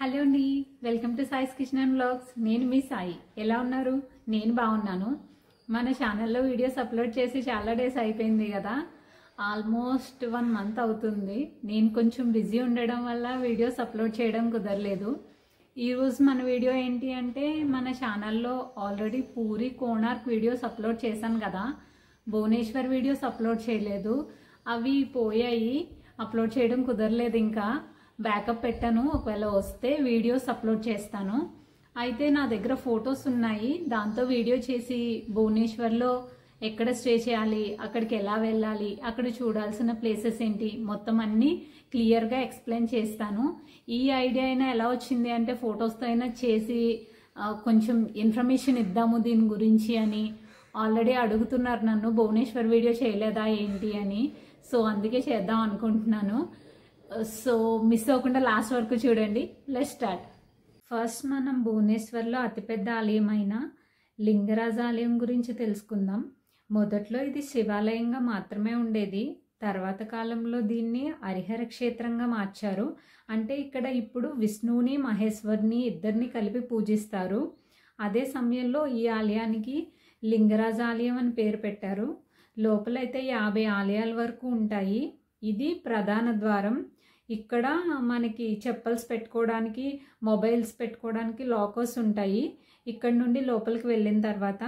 Hello అండి, welcome to Sai's kitchen and vlogs. నేను మీ సాయి. ఎలా ఉన్నారు? నేను బాగున్నాను. మన ఛానల్లో వీడియోస్ అప్లోడ్ చేసి చాలా డేస్ అయిపోయింది కదా, ఆల్మోస్ట్ 1 మంత్ అవుతుంది. నేను కొంచెం బిజీ ఉండడం వల్ల వీడియోస్ అప్లోడ్ చేయడం కుదరలేదు. ఈరోజు మన వీడియో ఏంటి అంటే, మన ఛానల్లో already puri Konark videos upload చేశాను కదా, భువనేశ్వర్ వీడియోస్ అప్లోడ్ చేయలేదు. అవి పోయాయి, అప్లోడ్ చేయడం కుదరలేదు. ఇంకా బ్యాకప్ పెట్టాను, ఒకవేళ వస్తే వీడియోస్ అప్లోడ్ చేస్తాను. అయితే నా దగ్గర ఫొటోస్ ఉన్నాయి, దాంతో వీడియో చేసి భువనేశ్వర్లో ఎక్కడ స్టే చేయాలి, అక్కడికి ఎలా వెళ్ళాలి, అక్కడ చూడాల్సిన ప్లేసెస్ ఏంటి, మొత్తం అన్నీ క్లియర్గా ఎక్స్ప్లెయిన్ చేస్తాను. ఈ ఐడియా అయినా ఎలా వచ్చింది అంటే, ఫొటోస్తో అయినా చేసి కొంచెం ఇన్ఫర్మేషన్ ఇద్దాము దీని గురించి అని ఆల్రెడీ అడుగుతున్నారు నన్ను, భువనేశ్వర్ వీడియో చేయలేదా ఏంటి అని. సో అందుకే చేద్దాం అనుకుంటున్నాను. సో మిస్ అవ్వకుండా లాస్ట్ వరకు చూడండి. Let's start. ఫస్ట్ మనం భువనేశ్వర్లో అతిపెద్ద ఆలయం అయిన లింగరాజ ఆలయం గురించి తెలుసుకుందాం. మొదట్లో ఇది శివాలయంగా మాత్రమే ఉండేది. తర్వాత కాలంలో దీన్ని హరిహర క్షేత్రంగా మార్చారు. అంటే ఇక్కడ ఇప్పుడు విష్ణువుని మహేశ్వరిని ఇద్దరిని కలిపి పూజిస్తారు. అదే సమయంలో ఈ ఆలయానికి లింగరాజ ఆలయం అని పేరు పెట్టారు. లోపలైతే 50 ఆలయాల వరకు ఉంటాయి. ఇది ప్రధాన ద్వారం. ఇక్కడ మనకి చెప్పల్స్ పెట్టుకోవడానికి, మొబైల్స్ పెట్టుకోవడానికి లాకర్స్ ఉంటాయి. ఇక్కడ నుండి లోపలికి వెళ్ళిన తర్వాత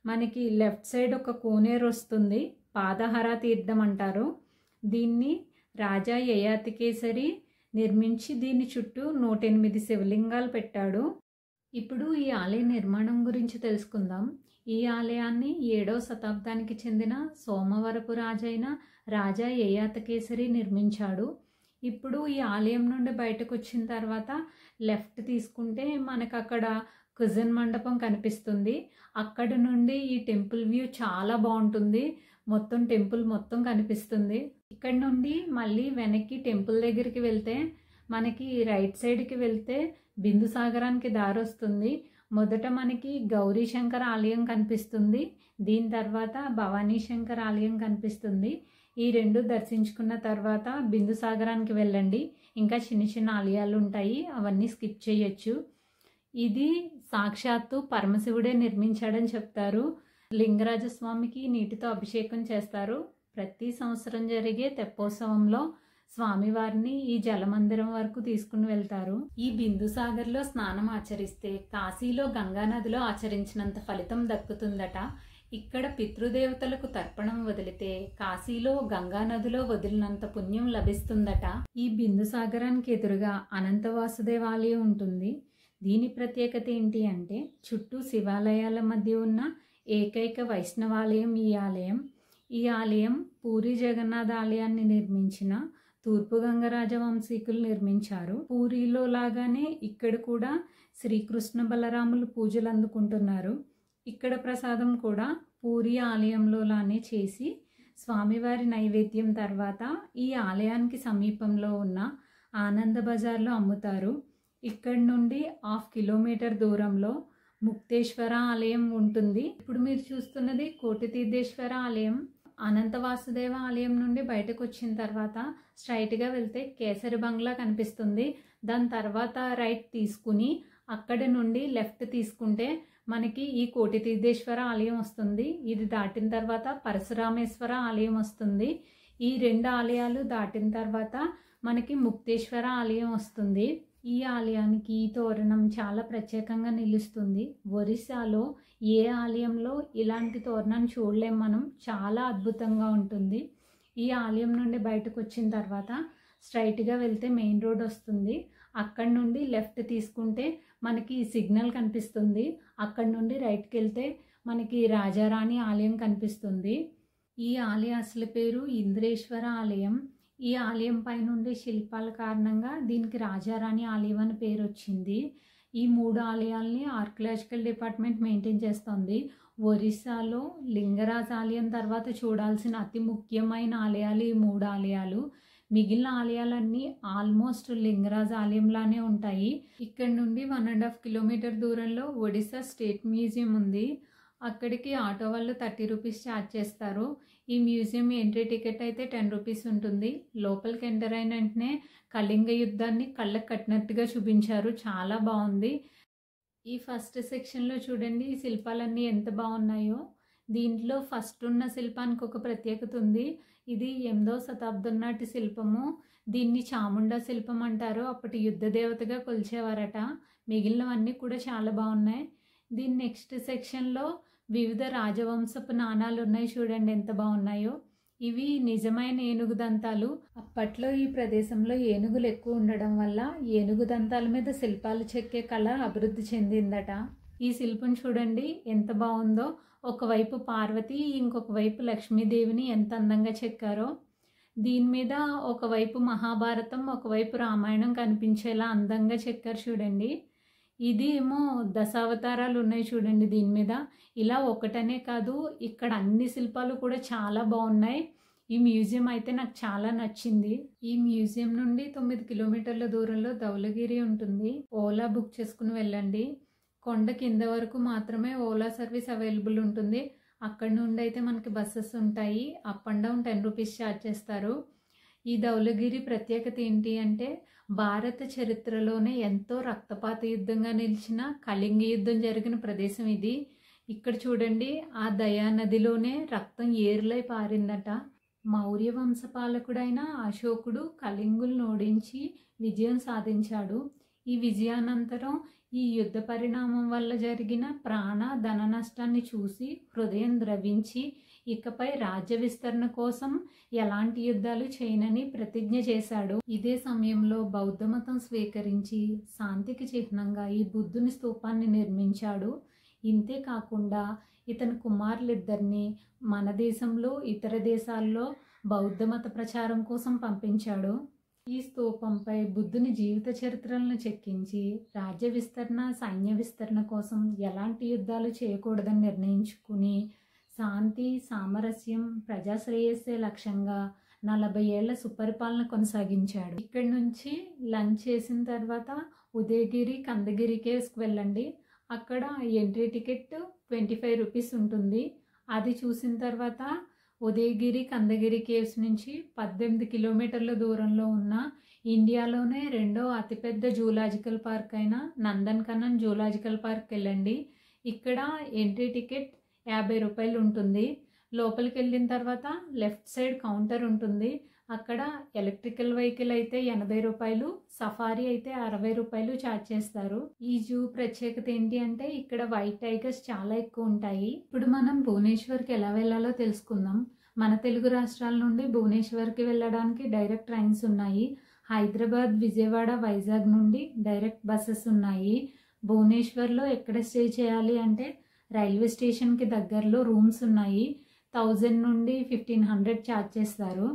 మనకి లెఫ్ట్ సైడ్ ఒక కోనేరు వస్తుంది, పాదహర తీర్థం అంటారు. దీన్ని రాజా యయాతికేసరి నిర్మించి దీని చుట్టూ 108 శివలింగాలు పెట్టాడు. ఇప్పుడు ఈ ఆలయ నిర్మాణం గురించి తెలుసుకుందాం. ఈ ఆలయాన్ని 7వ శతాబ్దానికి చెందిన సోమవరపు రాజైన రాజా యయాతికేసరి నిర్మించాడు. ఇప్పుడు ఈ ఆలయం నుండి బయటకు వచ్చిన తర్వాత లెఫ్ట్ తీసుకుంటే మనకు అక్కడ కుజన్ మండపం కనిపిస్తుంది. అక్కడ నుండి ఈ టెంపుల్ వ్యూ చాలా బాగుంటుంది. మొత్తం టెంపుల్ మొత్తం కనిపిస్తుంది. ఇక్కడ నుండి మళ్ళీ వెనక్కి టెంపుల్ దగ్గరికి వెళ్తే మనకి రైట్ సైడ్కి వెళ్తే బిందుసాగరానికి దారి వస్తుంది. మొదట మనకి గౌరీ శంకర్ ఆలయం కనిపిస్తుంది, దీని తర్వాత భవానీ శంకర్ ఆలయం కనిపిస్తుంది. ఈ రెండు దర్శించుకున్న తర్వాత బిందుసాగరానికి వెళ్ళండి. ఇంకా చిన్న చిన్న ఆలయాలు ఉంటాయి, అవన్నీ స్కిప్ చేయొచ్చు. ఇది సాక్షాత్తు పరమశివుడే నిర్మించాడని చెప్తారు. లింగరాజస్వామికి నీటితో అభిషేకం చేస్తారు. ప్రతి సంవత్సరం జరిగే తెప్పోత్సవంలో స్వామివారిని ఈ జలమందిరం వరకు తీసుకుని వెళ్తారు. ఈ బిందుసాగర్లో స్నానం ఆచరిస్తే కాశీలో గంగానదిలో ఆచరించినంత ఫలితం దక్కుతుందట. ఇక్కడ పితృదేవతలకు తర్పణం వదిలితే కాశీలో గంగానదిలో వదిలినంత పుణ్యం లభిస్తుందట. ఈ బిందుసాగరానికి ఎదురుగా అనంత వాసుదేవ ఆలయం ఉంటుంది. దీని ప్రత్యేకత ఏంటి అంటే, చుట్టూ శివాలయాల మధ్య ఉన్న ఏకైక వైష్ణవాలయం ఈ ఆలయం. ఈ ఆలయం పూరి జగన్నాథ ఆలయాన్ని నిర్మించిన తూర్పు గంగరాజ వంశీకులు నిర్మించారు. పూరిలో లాగానే ఇక్కడ కూడా శ్రీకృష్ణ బలరాములు పూజలు అందుకుంటున్నారు. ఇక్కడ ప్రసాదం కూడా పూరి ఆలయంలోలానే చేసి స్వామివారి నైవేద్యం తర్వాత ఈ ఆలయానికి సమీపంలో ఉన్న ఆనంద బజార్లో అమ్ముతారు. ఇక్కడి నుండి 1/2 కిలోమీటర్ దూరంలో ముక్తేశ్వర ఆలయం ఉంటుంది. ఇప్పుడు మీరు చూస్తున్నది కోటితీర్థేశ్వర ఆలయం. అనంత వాసుదేవ ఆలయం నుండి బయటకు వచ్చిన తర్వాత స్ట్రైట్గా వెళ్తే కేసరి బంగ్లా కనిపిస్తుంది. దాని తర్వాత రైట్ తీసుకుని అక్కడి నుండి లెఫ్ట్ తీసుకుంటే మనకి ఈ కోటితీర్థేశ్వర ఆలయం వస్తుంది. ఇది దాటిన తర్వాత పరశురామేశ్వర ఆలయం వస్తుంది. ఈ 2 ఆలయాలు దాటిన తర్వాత మనకి ముక్తేశ్వర ఆలయం వస్తుంది. ఈ ఆలయానికి ఈ తోరణం చాలా ప్రత్యేకంగా నిలుస్తుంది. ఒరిస్సాలో ఏ ఆలయంలో ఇలాంటి తోరణాన్ని చూడలేం మనం, చాలా అద్భుతంగా ఉంటుంది. ఈ ఆలయం నుండి బయటకు వచ్చిన తర్వాత స్ట్రైట్గా వెళ్తే మెయిన్ రోడ్ వస్తుంది. అక్కడి నుండి లెఫ్ట్ తీసుకుంటే మనకి సిగ్నల్ కనిపిస్తుంది. అక్కడి నుండి రైట్కి వెళ్తే మనకి రాజారాణి ఆలయం కనిపిస్తుంది. ఈ ఆలయ అసలు పేరు ఇంద్రేశ్వర ఆలయం. ఈ ఆలయం పైన ఉండే శిల్పాల కారణంగా దీనికి రాజారాణి ఆలయం అని పేరు వచ్చింది. ఈ 3 ఆలయాల్ని ఆర్కియలాజికల్ డిపార్ట్మెంట్ మెయింటైన్ చేస్తుంది. ఒరిస్సాలో లింగరాజ ఆలయం తర్వాత చూడాల్సిన అతి ముఖ్యమైన ఆలయాలు ఈ 3 ఆలయాలు. మిగిలిన ఆలయాలన్నీ ఆల్మోస్ట్ లింగరాజ ఆలయంలానే ఉంటాయి. ఇక్కడ నుండి 1.5 కిలోమీటర్ దూరంలో ఒడిశా స్టేట్ మ్యూజియం ఉంది. అక్కడికి ఆటో వాళ్ళు 30 రూపీస్ ఛార్జ్ చేస్తారు. ఈ మ్యూజియం ఎంట్రీ టికెట్ అయితే 10 రూపీస్ ఉంటుంది. లోపలికి ఎంటర్ అయిన వెంటనే కళింగ యుద్ధాన్ని కళ్ళకు కట్టినట్టుగా చూపించారు. చాలా బాగుంది. ఈ ఫస్ట్ సెక్షన్లో చూడండి, ఈ శిల్పాలన్నీ ఎంత బాగున్నాయో. దీంట్లో ఫస్ట్ ఉన్న శిల్పానికి ఒక ప్రత్యేకత ఉంది. ఇది 8వ శతాబ్దం నాటి శిల్పము. దీన్ని చాముండా శిల్పం అంటారు. అప్పటి యుద్ధ దేవతగా కొలిచేవారట. మిగిలినవన్నీ కూడా చాలా బాగున్నాయి. దీని నెక్స్ట్ సెక్షన్లో వివిధ రాజవంశపు నాణాలు ఉన్నాయి. చూడండి ఎంత బాగున్నాయో. ఇవి నిజమైన ఏనుగు దంతాలు. అప్పట్లో ఈ ప్రదేశంలో ఏనుగులు ఎక్కువ ఉండడం వల్ల ఏనుగు దంతాల మీద శిల్పాలు చెక్కే కళ అభివృద్ధి చెందిందట. ఈ శిల్పం చూడండి ఎంత బాగుందో. ఒకవైపు పార్వతి, ఇంకొక వైపు లక్ష్మీదేవిని ఎంత అందంగా చెక్కారో. దీని మీద ఒకవైపు మహాభారతం, ఒకవైపు రామాయణం కనిపించేలా అందంగా చెక్కారు చూడండి. ఇది ఏమో దశావతారాలు ఉన్నాయి చూడండి దీని మీద. ఇలా ఒకటనే కాదు, ఇక్కడ అన్ని శిల్పాలు కూడా చాలా బాగున్నాయి. ఈ మ్యూజియం అయితే నాకు చాలా నచ్చింది. ఈ మ్యూజియం నుండి 9 కిలోమీటర్ల దూరంలో ధవళగిరి ఉంటుంది. ఓలా బుక్ చేసుకుని వెళ్ళండి. కొండ కింద వరకు మాత్రమే ఓలా సర్వీస్ అవైలబుల్ ఉంటుంది. అక్కడ నుండి అయితే మనకి బస్సెస్ ఉంటాయి. Up and down 10 rupees charge చేస్తారు. ఈ ధవళగిరి ప్రత్యేకత ఏంటి అంటే, భారత చరిత్రలోనే ఎంతో రక్తపాత యుద్ధంగా నిలిచిన కళింగ యుద్ధం జరిగిన ప్రదేశం ఇది. ఇక్కడ చూడండి, ఆ దయా నదిలోనే రక్తం ఏరులై పారిందట. మౌర్య వంశపాలకుడైన అశోకుడు కళింగులను ఓడించి విజయం సాధించాడు. ఈ విజయానంతరం ఈ యుద్ధ పరిణామం వల్ల జరిగిన ప్రాణ ధన నష్టాన్ని చూసి హృదయం ద్రవించి ఇకపై రాజ్య విస్తరణ కోసం ఎలాంటి యుద్ధాలు చేయనని ప్రతిజ్ఞ చేశాడు. ఇదే సమయంలో బౌద్ధ మతం స్వీకరించి శాంతికి చిహ్నంగా ఈ బుద్ధుని స్తూపాన్ని నిర్మించాడు. ఇంతే కాకుండా ఇతని కుమారులిద్దరిని మన దేశంలో, ఇతర దేశాల్లో బౌద్ధ మత ప్రచారం కోసం పంపించాడు. ఈ స్తూపంపై బుద్ధుని జీవిత చరిత్రలను చెక్కించి రాజ్య విస్తరణ, సైన్య విస్తరణ కోసం ఎలాంటి యుద్ధాలు చేయకూడదని నిర్ణయించుకుని శాంతి, సామరస్యం, ప్రజాశ్రేయస్సే లక్ష్యంగా 40 ఏళ్ల సుపరిపాలన కొనసాగించాడు. ఇక్కడి నుంచి లంచ్ చేసిన తర్వాత ఉదయగిరి, కందగిరి కేవ్స్కి వెళ్ళండి. అక్కడ ఎంట్రీ టికెట్ 25 రూపీస్ ఉంటుంది. అది చూసిన తర్వాత ఉదయగిరి, కందగిరి కేవ్స్ నుంచి 18 కిలోమీటర్ల దూరంలో ఉన్న ఇండియాలోనే 2వ అతిపెద్ద జూలాజికల్ పార్క్ అయిన నందన్కనన్ జూలాజికల్ పార్క్ వెళ్ళండి. ఇక్కడ ఎంట్రీ టికెట్ 50 రూపాయలు ఉంటుంది. లోపలికి వెళ్ళిన తర్వాత లెఫ్ట్ సైడ్ కౌంటర్ ఉంటుంది. అక్కడ ఎలక్ట్రికల్ వెహికల్ అయితే 80 రూపాయలు, సఫారీ అయితే 60 రూపాయలు ఛార్జ్ చేస్తారు. ఈ జూ ప్రత్యేకత ఏంటి అంటే, ఇక్కడ వైట్ టైగర్స్ చాలా ఎక్కువ ఉంటాయి. ఇప్పుడు మనం భువనేశ్వర్కి ఎలా వెళ్ళాలో తెలుసుకుందాం. మన తెలుగు రాష్ట్రాల నుండి భువనేశ్వర్కి వెళ్ళడానికి డైరెక్ట్ ట్రైన్స్ ఉన్నాయి. హైదరాబాద్, విజయవాడ, వైజాగ్ నుండి డైరెక్ట్ బస్సెస్ ఉన్నాయి. భువనేశ్వర్లో ఎక్కడ స్టే చేయాలి అంటే, రైల్వే స్టేషన్కి దగ్గరలో రూమ్స్ ఉన్నాయి. 1000 నుండి 1500 ఛార్జ్ చేస్తారు.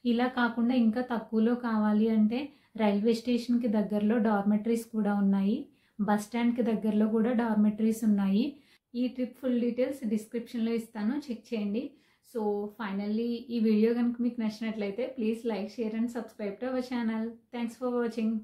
ఇలా కాకుండా ఇంకా తక్కువలో కావాలి అంటే రైల్వే స్టేషన్కి దగ్గరలో డార్మెటరీస్ కూడా ఉన్నాయి. బస్ స్టాండ్కి దగ్గరలో కూడా డార్మెటరీస్ ఉన్నాయి. ఈ ట్రిప్ ఫుల్ డీటెయిల్స్ డిస్క్రిప్షన్లో ఇస్తాను, చెక్ చేయండి. సో ఫైనల్లీ ఈ వీడియో కనుక మీకు నచ్చినట్లయితే please like, share and subscribe to our channel. Thanks for watching.